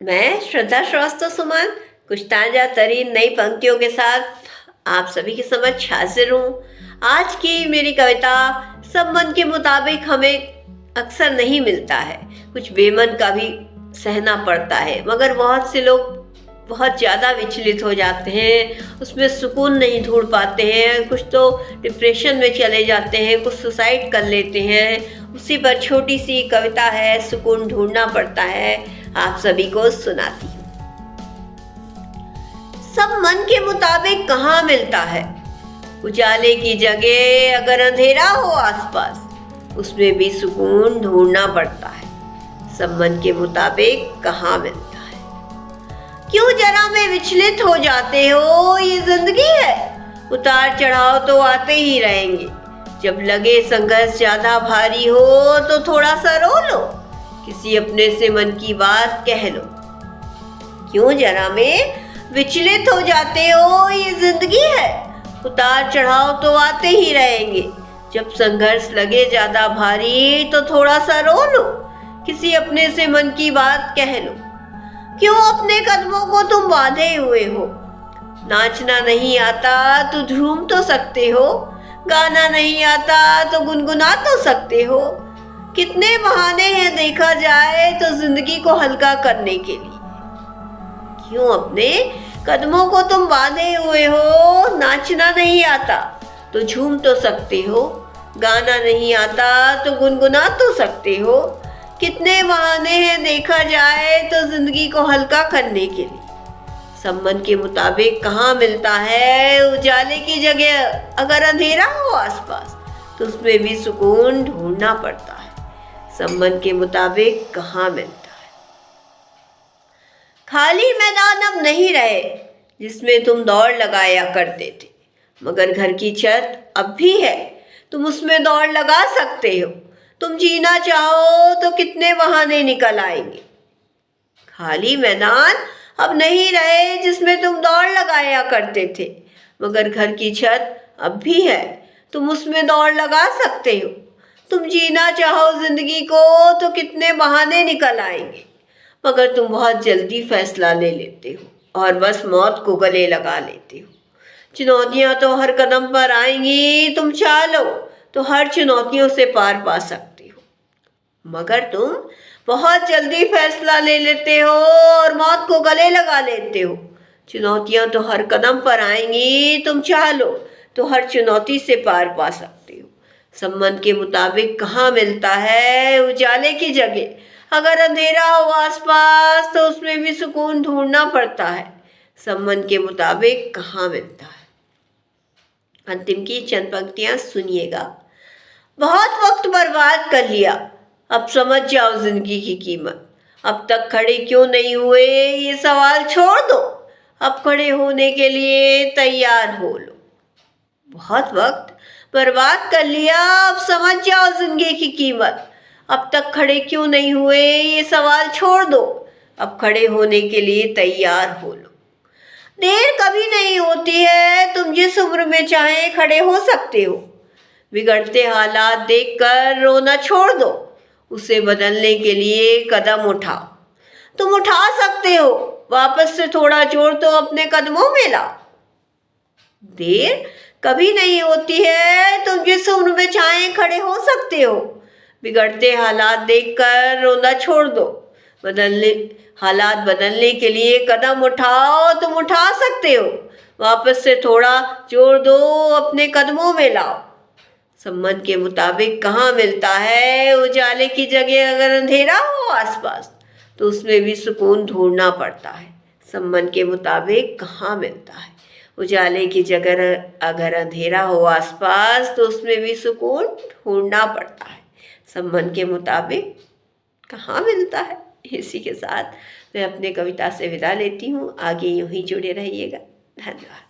मैं श्रद्धा श्रीवास्तव सुमन कुछ ताजा तरीन नई पंक्तियों के साथ आप सभी के समक्ष हाजिर हूँ। आज की मेरी कविता सब मन के मुताबिक हमें अक्सर नहीं मिलता है, कुछ बेमन का भी सहना पड़ता है, मगर बहुत से लोग बहुत ज़्यादा विचलित हो जाते हैं, उसमें सुकून नहीं ढूंढ पाते हैं, कुछ तो डिप्रेशन में चले जाते हैं, कुछ सुसाइड कर लेते हैं। उसी पर छोटी सी कविता है, सुकून ढूंढना पड़ता है, आप सभी को सुनाती हूँ। सब मन के मुताबिक कहाँ मिलता है, उजाले की जगह अगर अंधेरा हो आसपास, उसमें भी सुकून ढूंढना पड़ता है। सब मन के मुताबिक कहाँ मिलता है। क्यों जरा में विचलित हो जाते हो, ये जिंदगी है, उतार चढ़ाव तो आते ही रहेंगे। जब लगे संघर्ष ज्यादा भारी हो तो थोड़ा सा रो लो, किसी अपने से मन की बात कह लो। क्यों जरा में विचलित हो जाते हो, ये जिंदगी है, उतार चढ़ाव तो आते ही रहेंगे। जब संघर्ष लगे ज्यादा भारी तो थोड़ा सा रो लो, किसी अपने से मन की बात कह लो। क्यों अपने कदमों को तुम बांधे हुए हो, नाचना नहीं आता तो झूम तो सकते हो, गाना नहीं आता तो गुनगुना तो सकते हो। कितने बहाने हैं देखा जाए तो जिंदगी को हल्का करने के लिए। क्यों अपने कदमों को तुम बांधे हुए हो, नाचना नहीं आता तो झूम तो सकते हो, गाना नहीं आता तो गुनगुना तो सकते हो। कितने बहाने हैं देखा जाए तो जिंदगी को हल्का करने के लिए। सब मन के मुताबिक कहाँ मिलता है, उजाले की जगह अगर अंधेरा हो आसपास, तो उसमें भी सुकून ढूंढना पड़ता है। सब मन के मुताबिक कहाँ मिलता है। खाली मैदान अब नहीं रहे जिसमें तुम दौड़ लगाया करते थे, मगर घर की छत अब भी है, तुम उसमें दौड़ लगा सकते हो। तुम जीना चाहो तो कितने बहाने निकल आएंगे। खाली मैदान अब नहीं रहे जिसमें तुम दौड़ लगाया करते थे, मगर घर की छत अब भी है, तुम उसमें दौड़ लगा सकते हो। तुम जीना चाहो जिंदगी को तो कितने बहाने निकल आएंगे, मगर तुम बहुत जल्दी फैसला ले लेते हो और बस मौत को गले लगा लेते हो। चुनौतियां तो हर कदम पर आएंगी, तुम चाह लो तो हर चुनौतियों से पार पा सकते हो, मगर तुम बहुत जल्दी फैसला ले लेते हो और मौत को गले लगा लेते हो। चुनौतियां तो हर कदम पर आएंगी, तुम चाह लो तो हर चुनौती से पार पा सकते हो। सब मन के मुताबिक कहाँ मिलता है, उजाले की जगह अगर अंधेरा हो आसपास, तो उसमें भी सुकून ढूंढना पड़ता है। सब मन के मुताबिक कहाँ मिलता है। अंतिम की चंद पंक्तियां सुनिएगा। बहुत वक्त बर्बाद कर लिया, अब समझ जाओ जिंदगी की कीमत। अब तक खड़े क्यों नहीं हुए, ये सवाल छोड़ दो, अब खड़े होने के लिए तैयार हो लो। बहुत वक्त बर्बाद कर लिया, अब समझ जाओ जिंदगी की कीमत। अब तक खड़े क्यों नहीं हुए, ये सवाल छोड़ दो, अब खड़े होने के लिए तैयार हो लो। देर कभी नहीं होती है, तुम जिस उम्र में चाहें खड़े हो सकते हो। बिगड़ते हालात देखकर रोना छोड़ दो, उसे बदलने के लिए कदम उठाओ। तुम उठा सकते हो, वापस से थोड़ा जोर तो अपने कदमों में लाओ। देर कभी नहीं होती है, तुम जिस उम्र में चाहें खड़े हो सकते हो। बिगड़ते हालात देखकर रोना छोड़ दो, हालात बदलने के लिए कदम उठाओ। तुम उठा सकते हो, वापस से थोड़ा जोर दो, अपने कदमों में लाओ। सब मन के मुताबिक कहाँ मिलता है, उजाले की जगह अगर अंधेरा हो आसपास, तो उसमें भी सुकून ढूंढना पड़ता है। सब मन के मुताबिक कहाँ मिलता है, उजाले की जगह अगर अंधेरा हो आसपास, तो उसमें भी सुकून ढूंढना पड़ता है। सब मन के मुताबिक कहाँ मिलता है। इसी के साथ मैं अपने कविता से विदा लेती हूँ। आगे यूं ही जुड़े रहिएगा। धन्यवाद।